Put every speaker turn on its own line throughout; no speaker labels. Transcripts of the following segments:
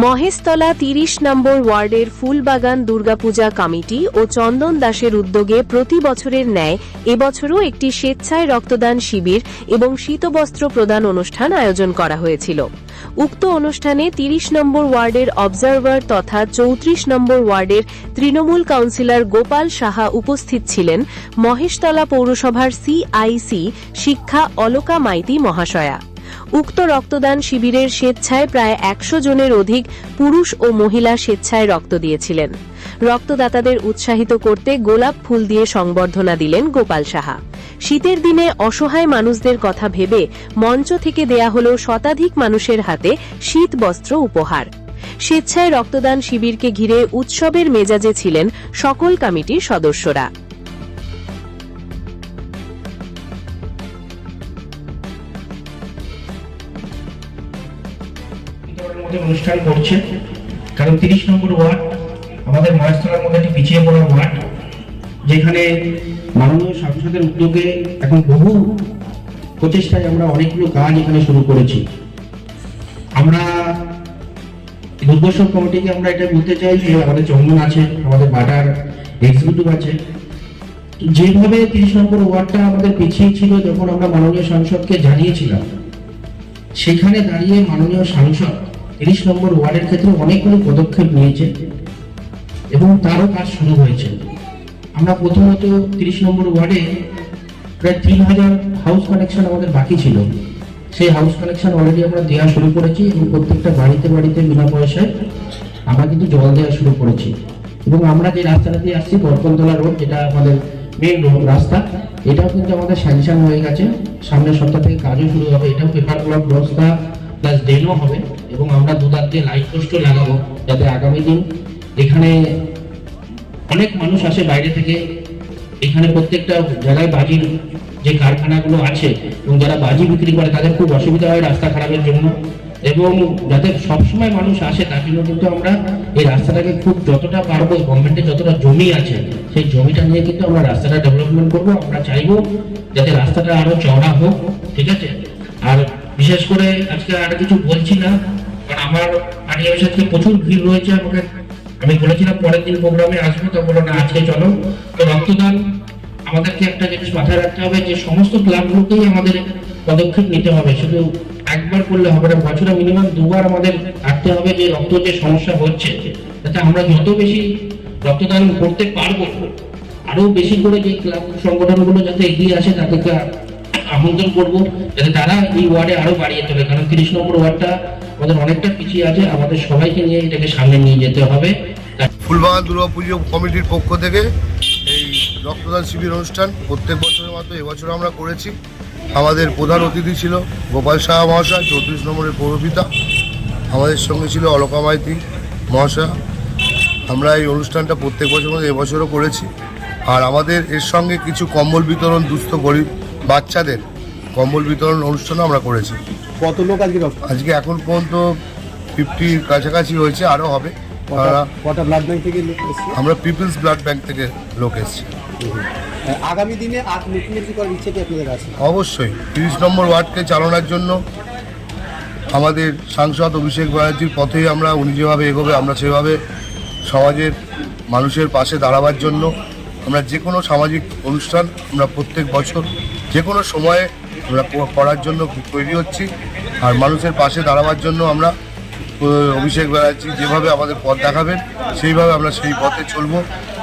মহেশতলা ৩০ নম্বর ওয়ার্ডের ফুলবাগান দুর্গাপূজা কমিটি ও চন্দন দাসের উদ্যোগে প্রতি বছরের ন্যায় এবছরও একটি স্বেচ্ছায় রক্তদান শিবির এবং শীতবস্ত্র প্রদান অনুষ্ঠান আয়োজন করা হয়েছিল। উক্ত অনুষ্ঠানে ৩০ নম্বর ওয়ার্ডের অবজারভার তথা ৩৪ নম্বর ওয়ার্ডের তৃণমূল কাউন্সিলর গোপাল সাহা উপস্থিত ছিলেন। মহেশতলা পৌরসভার সিআইসি শিক্ষা অলকা মাইতি মহাশয়া। উক্ত রক্তদান শিবিরের স্বেচ্ছায় প্রায় ১০০ জনের অধিক পুরুষ ও মহিলা স্বেচ্ছায় রক্ত দিয়েছিলেন। রক্তদাতাদের উৎসাহিত করতে গোলাপ ফুল দিয়ে সংবর্ধনা দিলেন গোপাল সাহা। শীতের দিনে অসহায় মানুষদের কথা ভেবে মঞ্চ থেকে দেয়া হল শতাধিক মানুষের হাতে শীত বস্ত্র উপহার। স্বেচ্ছায় রক্তদান শিবিরকে ঘিরে উৎসবের মেজাজে ছিলেন সকল কমিটির সদস্যরা।
অনুষ্ঠান করছে, কারণ ৩০ নম্বর ওয়ার্ড আমাদের মহেশতলার মধ্যে একটি পিছিয়ে পড়া ওয়ার্ড, যেখানে মাননীয় সাংসদের উদ্যোগে এখন বহু প্রচেষ্টায় আমরা অনেকগুলো কাজ এখানে শুরু করেছি। আমরা দুর্গোৎসব কমিটিকে আমরা এটা বলতে চাই যে আমাদের চন্দন আছে, আমাদের বাটার এক্সিকিউটিভ আছে, যেভাবে ৩০ নম্বর ওয়ার্ডটা আমাদের পিছিয়ে ছিল, যখন আমরা মাননীয় সাংসদকে জানিয়েছিলাম, সেখানে দাঁড়িয়ে মাননীয় সাংসদ ৩০ নম্বর ওয়ার্ডের ক্ষেত্রে অনেকগুলো পদক্ষেপ নিয়েছে এবং তারও কাজ শুরু হয়েছে। আমরা প্রথমত ৩০ নম্বর ওয়ার্ডে প্রায় ৩,০০০ হাউস কানেকশন আমাদের বাকি ছিল। সেই হাউস কানেকশন অলরেডি আমরা দেওয়া শুরু করেছি এবং প্রত্যেকটা বাড়িতে বাড়িতে বিনা পয়সায় আমরা কিন্তু জল দেওয়া শুরু করেছি। এবং আমরা যে রাস্তাটা দিয়ে আসছি বরকনতলা রোড, যেটা আমাদের মেইন রাস্তা, এটাও কিন্তু আমাদের স্যাংশন হয়ে গেছে। সামনের সপ্তাহ থেকে কাজও শুরু হবে। এটাও পেপার ব্লক ব্যবস্থা প্লাস ড্রেনও হবে এবং আমরা দুধার দিয়ে লাইট পোস্টও লাগাবো, যাতে আগামী দিন এখানে অনেক মানুষ আসে বাইরে থেকে। এখানে প্রত্যেকটা জায়গায় বাজির যে কারখানাগুলো আছে এবং যারা বাজি বিক্রি করে তাদের খুব অসুবিধা হয় রাস্তা খারাপের জন্য, এবং যাতে সবসময় মানুষ আসে তার জন্য কিন্তু আমরা এই রাস্তাটাকে খুব যতটা পারবো, গভর্নমেন্টের যতটা জমি আছে সেই জমিটা নিয়ে কিন্তু আমরা রাস্তাটা ডেভেলপমেন্ট করবো। আমরা চাইবো যাতে রাস্তাটা আরো চওড়া হোক, ঠিক আছে। আর বিশেষ করে আজকে আর কিছু বলছি না, কারণ আমার আজকে প্রচুর ভিড় রয়েছে। আমি বলেছিলাম পরের দিন প্রোগ্রামে আসবো, তো বলো না আজকে চলো। তো রক্তদান আমাদেরকে একটা জিনিস মাথায় রাখতে হবে যে সমস্ত ক্লাবগুলোকেই আমাদের পদক্ষেপ নিতে হবে, শুধু একবার করলে হবে না, বছরে মিনিমাম দুবার আমাদের আসতে হবে যে রক্ত যে সমস্যা হচ্ছে, যাতে আমরা যত বেশি রক্তদান করতে পারবো, আরো বেশি করে যে ক্লাব সংগঠনগুলো যাতে এগিয়ে আসে তাদেরকে আমন্ত্রণ করবো, যাতে তারা এই ওয়ার্ডে আরো বাড়িয়ে তোলে। কারণ ৩০ নম্বর ওয়ার্ডটা আমাদের অনেকটা পিছিয়ে আছে, আমাদের সবাইকে নিয়ে এটাকে সামনে নিয়ে যেতে হবে।
ফুলবাগান দুর্গাপুজো কমিটির পক্ষ থেকে এই রক্তদান শিবির অনুষ্ঠান প্রত্যেক বছরের মতো এবছর আমরা করেছি। আমাদের প্রধান অতিথি ছিল গোপাল সাহা মহাশয়, ৩৪ নম্বরের পৌরপিতা। আমাদের সঙ্গে ছিল অলকা মাইতি মহাশয়। আমরা এই অনুষ্ঠানটা প্রত্যেক বছর মতো এবছরও করেছি। আর আমাদের এর সঙ্গে কিছু কম্বল বিতরণ, দুস্থ গরিব বাচ্চাদের কম্বল বিতরণ অনুষ্ঠানও আমরা করেছি।
কত লোক
আজকে এখন পর্যন্ত 50 কাছাকাছি হয়েছে, আরও হবে।
কটা ব্লাড ব্যাংক থেকে
আমরা পিপলস ব্লাড ব্যাংক থেকে লোক এসেছি।
আগামী দিনে করার ইচ্ছে কি আপনাদের আছে?
অবশ্যই ৩০ নম্বর ওয়ার্ডকে চালানোর জন্য আমাদের সাংসদ অভিষেক ব্যানার্জির পথেই আমরা, উনি যেভাবে এগোবে আমরা সেভাবে সমাজের মানুষের পাশে দাঁড়াবার জন্য আমরা যে কোনো সামাজিক অনুষ্ঠান আমরা প্রত্যেক বছর যে কোনো সময়ে আমরা করার জন্য তৈরি হচ্ছি। আর মানুষের পাশে দাঁড়াবার জন্য আমরা অভিষেক ব্যানার্জি যেভাবে আমাদের পথ দেখাবেন সেইভাবে আমরা সেই পথে চলবো।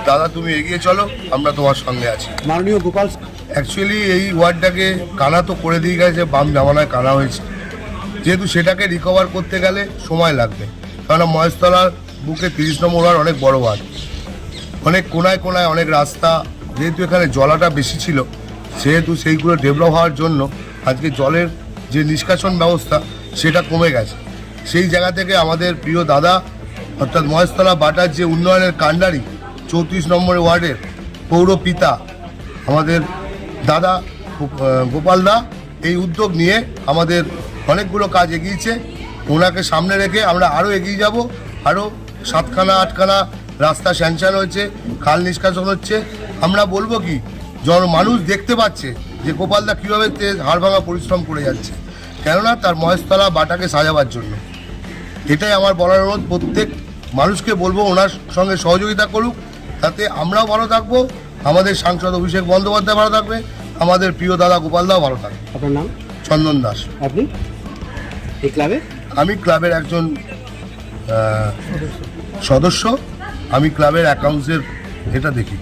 দাদা তুমি এগিয়ে চলো, আমরা তোমার সঙ্গে আছি।
মাননীয় গোপাল
অ্যাকচুয়ালি এই ওয়ার্ডটাকে কানা তো করে দিয়ে গেছে, বাম জামানায় কানা হয়েছে, যেহেতু সেটাকে রিকভার করতে গেলে সময় লাগবে। কারণ মহেশতলার বুকে ৩০ নম্বর ওয়ার্ড অনেক বড় ওয়ার্ড, অনেক কোনায় কোনায় অনেক রাস্তা, যেহেতু এখানে জলাটা বেশি ছিল সেহেতু সেইগুলো ডেভেলপ হওয়ার জন্য আজকে জলের যে নিষ্কাশন ব্যবস্থা সেটা কমে গেছে। সেই জায়গা থেকে আমাদের প্রিয় দাদা অর্থাৎ মহেশতলা বাটার যে উন্নয়নের কাণ্ডারি ৩৪ নম্বর ওয়ার্ডের পৌর পিতা আমাদের দাদা গোপালদা এই উদ্যোগ নিয়ে আমাদের অনেকগুলো কাজ এগিয়েছে। ওনাকে সামনে রেখে আমরা আরও এগিয়ে যাব। আরও 7খানা 8খানা রাস্তা স্যাংশন হয়েছে, খাল নিষ্কাশন হচ্ছে। আমরা বলবো কি, মানুষ দেখতে পাচ্ছে যে গোপালদা কীভাবে হাড়ভাঙা পরিশ্রম করে যাচ্ছে, কেননা তার মহেশতলা বাটাকে সাজাবার জন্য। এটাই আমার বলার অনুরোধ। প্রত্যেক মানুষকে বলবো ওনার সঙ্গে সহযোগিতা করুক, তাতে আমরাও ভালো থাকবো, আমাদের সাংসদ অভিষেক বন্দ্যোপাধ্যায় ভালো থাকবে, আমাদের প্রিয় দাদা গোপাল দাও ভালো থাকবে।
আপনার নাম?
চন্দন দাস।
আপনি এই ক্লাবে?
আমি ক্লাবের একজন সদস্য, আমি ক্লাবের অ্যাকাউন্টসের এটা দেখি।